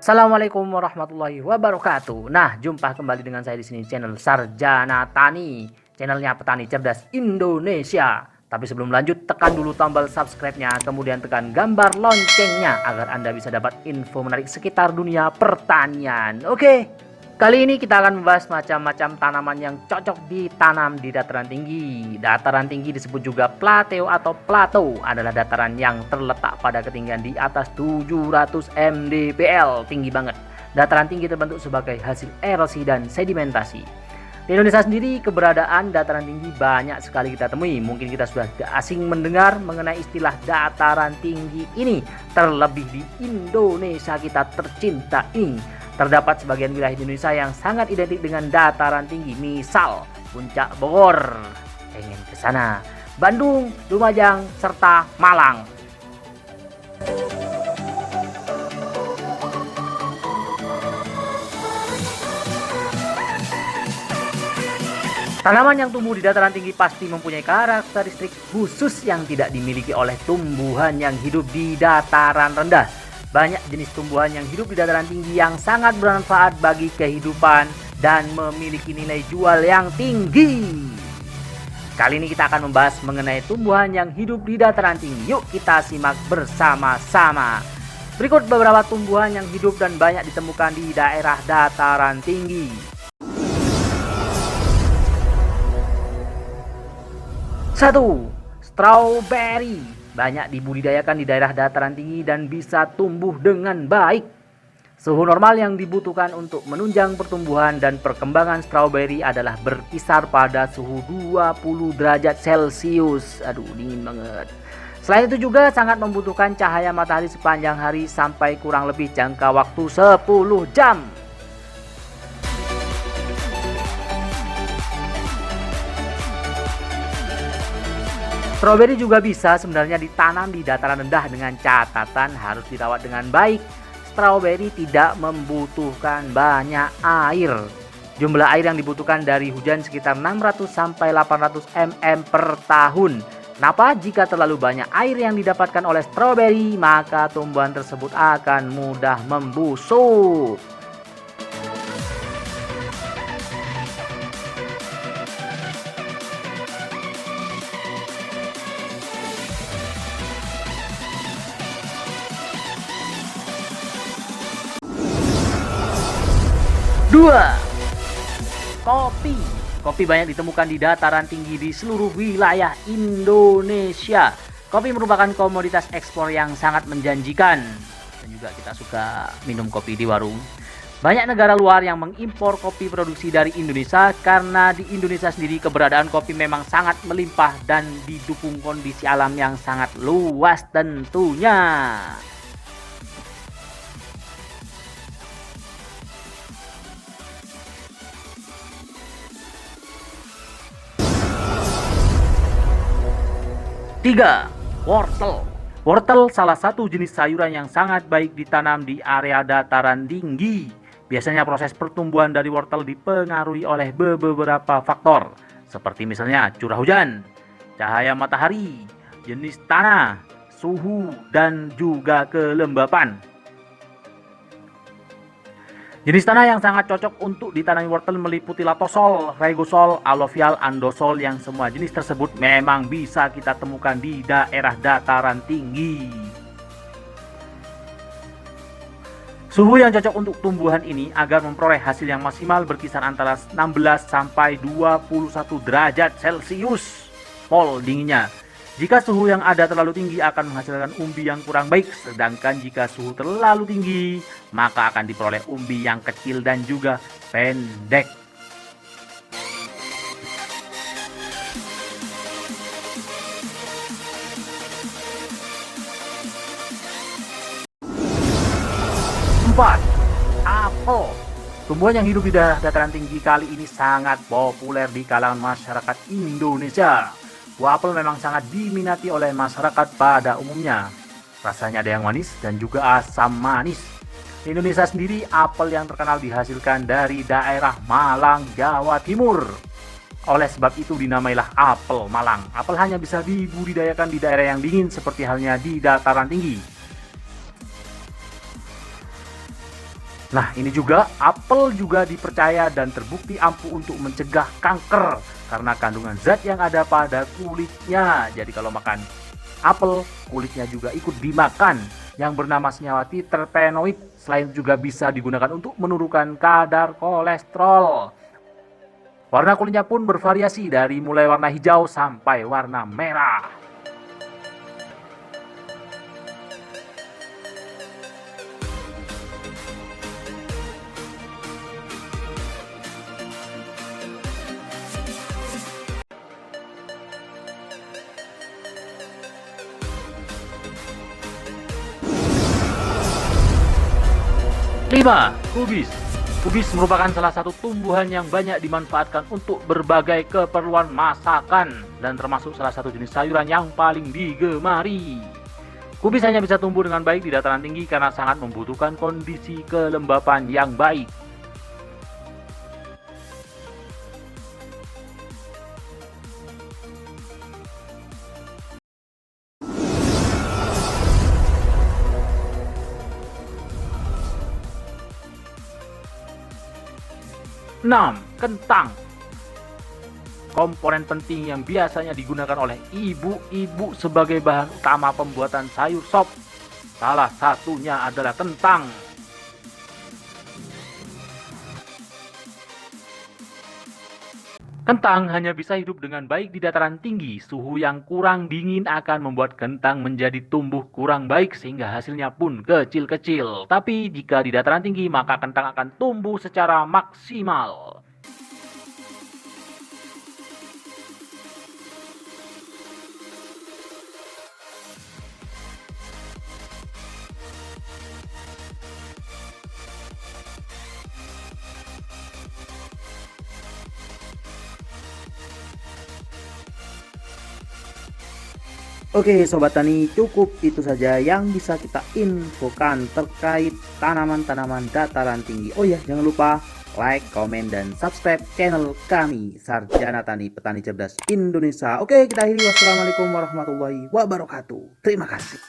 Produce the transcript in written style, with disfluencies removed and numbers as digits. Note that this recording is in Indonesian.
Assalamualaikum warahmatullahi wabarakatuh. Nah, jumpa kembali dengan saya di sini channel Sarjana Tani, channelnya petani cerdas Indonesia. Tapi sebelum lanjut, tekan dulu tombol subscribe-nya, kemudian tekan gambar loncengnya agar Anda bisa dapat info menarik sekitar dunia pertanian. Oke. Kali ini kita akan membahas macam-macam tanaman yang cocok ditanam di dataran tinggi. Dataran tinggi disebut juga plateo atau plateau, adalah dataran yang terletak pada ketinggian di atas 700 mdpl, tinggi banget. Dataran tinggi terbentuk sebagai hasil erosi dan sedimentasi. Di Indonesia sendiri, keberadaan dataran tinggi banyak sekali kita temui. Mungkin kita sudah tidak asing mendengar mengenai istilah dataran tinggi ini, terlebih di Indonesia kita tercinta ini. Terdapat sebagian wilayah Indonesia yang sangat identik dengan dataran tinggi, misal Puncak Bogor, pengen ke sana, Bandung, Lumajang, serta Malang. Tanaman yang tumbuh di dataran tinggi pasti mempunyai karakteristik khusus yang tidak dimiliki oleh tumbuhan yang hidup di dataran rendah. Banyak jenis tumbuhan yang hidup di dataran tinggi yang sangat bermanfaat bagi kehidupan dan memiliki nilai jual yang tinggi. Kali ini kita akan membahas mengenai tumbuhan yang hidup di dataran tinggi. Yuk kita simak bersama-sama. Berikut beberapa tumbuhan yang hidup dan banyak ditemukan di daerah dataran tinggi. 1. Strawberry. Banyak dibudidayakan di daerah dataran tinggi dan bisa tumbuh dengan baik. Suhu normal yang dibutuhkan untuk menunjang pertumbuhan dan perkembangan strawberry adalah berkisar pada suhu 20 derajat Celcius. Aduh, dingin banget. Selain itu juga sangat membutuhkan cahaya matahari sepanjang hari sampai kurang lebih jangka waktu 10 jam. Strawberry juga bisa sebenarnya ditanam di dataran rendah dengan catatan harus dirawat dengan baik. Strawberry tidak membutuhkan banyak air. Jumlah air yang dibutuhkan dari hujan sekitar 600 sampai 800 mm per tahun. Kenapa? Jika terlalu banyak air yang didapatkan oleh strawberry, maka tumbuhan tersebut akan mudah membusuk. 2. Kopi. Kopi banyak ditemukan di dataran tinggi di seluruh wilayah Indonesia. Kopi merupakan komoditas ekspor yang sangat menjanjikan. Dan juga kita suka minum kopi di warung. Banyak negara luar yang mengimpor kopi produksi dari Indonesia karena di Indonesia sendiri keberadaan kopi memang sangat melimpah dan didukung kondisi alam yang sangat luas tentunya. 3. Wortel. Wortel salah satu jenis sayuran yang sangat baik ditanam di area dataran tinggi. Biasanya proses pertumbuhan dari wortel dipengaruhi oleh beberapa faktor, seperti misalnya curah hujan, cahaya matahari, jenis tanah, suhu, dan juga kelembapan. Jenis tanah yang sangat cocok untuk ditanami wortel meliputi latosol, regosol, alluvial, andosol, yang semua jenis tersebut memang bisa kita temukan di daerah dataran tinggi. Suhu yang cocok untuk tumbuhan ini agar memperoleh hasil yang maksimal berkisar antara 16 sampai 21 derajat Celcius. Pol dinginnya. Jika suhu yang ada terlalu tinggi akan menghasilkan umbi yang kurang baik, sedangkan jika suhu terlalu tinggi, maka akan diperoleh umbi yang kecil dan juga pendek. Empat. Apel. Tumbuhan yang hidup di daerah dataran tinggi kali ini sangat populer di kalangan masyarakat Indonesia. Buah apel memang sangat diminati oleh masyarakat pada umumnya. Rasanya ada yang manis dan juga asam manis. Di Indonesia sendiri, apel yang terkenal dihasilkan dari daerah Malang, Jawa Timur. Oleh sebab itu dinamailah apel Malang. Apel hanya bisa dibudidayakan di daerah yang dingin seperti halnya di dataran tinggi. Nah, ini juga apel juga dipercaya dan terbukti ampuh untuk mencegah kanker karena kandungan zat yang ada pada kulitnya. Jadi kalau makan apel, kulitnya juga ikut dimakan yang bernama senyawa terpenoid. Selain juga bisa digunakan untuk menurunkan kadar kolesterol. Warna kulitnya pun bervariasi dari mulai warna hijau sampai warna merah. Lima, kubis. Kubis merupakan salah satu tumbuhan yang banyak dimanfaatkan untuk berbagai keperluan masakan dan termasuk salah satu jenis sayuran yang paling digemari. Kubis hanya bisa tumbuh dengan baik di dataran tinggi karena sangat membutuhkan kondisi kelembapan yang baik. Enam, kentang. Komponen penting yang biasanya digunakan oleh ibu-ibu sebagai bahan utama pembuatan sayur sop. Salah satunya adalah kentang. Kentang hanya bisa hidup dengan baik di dataran tinggi. Suhu yang kurang dingin akan membuat kentang menjadi tumbuh kurang baik sehingga hasilnya pun kecil-kecil. Tapi jika di dataran tinggi maka kentang akan tumbuh secara maksimal. Oke Sobat Tani, cukup itu saja yang bisa kita infokan terkait tanaman-tanaman dataran tinggi. Oh ya, jangan lupa like, komen, dan subscribe channel kami Sarjana Tani Petani Cerdas Indonesia. Oke, kita akhiri. Wassalamualaikum warahmatullahi wabarakatuh. Terima kasih.